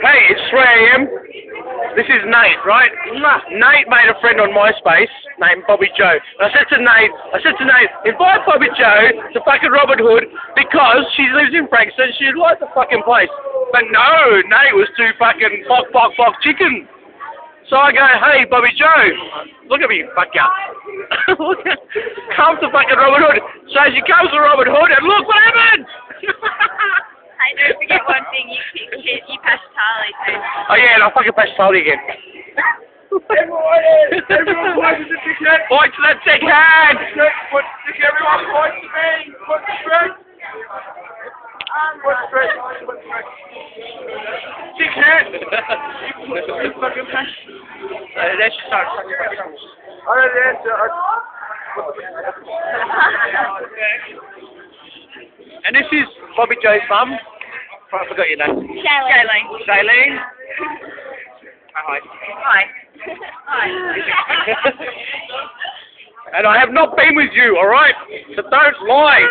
Hey, it's 3 AM. This is Nate, right? Nate made a friend on MySpace named Bobby Jo. And I said to Nate, invite Bobby Jo to fucking Robin Hood because she lives in Frankston. She'd like the fucking place. But no, Nate was too fucking bok chicken. So I go, hey, Bobby Jo, look at me, fucker. Come to fucking Robin Hood. So she comes to Robin Hood and look what happened. Hey, don't forget one thing, you passed Charlie too. Oh yeah, and I fucking passed Charlie again. Everyone point to the big head. Point to that big hand! Everyone point to me. Point straight. Point straight. Point straight. Big head. You fucking pass. Let's start fucking practice. Alright, And this is Bobby Jo's mum. I forgot your name. Shailene. Shailene. Hi. Hi. Hi. And I have not been with you, alright? So don't lie.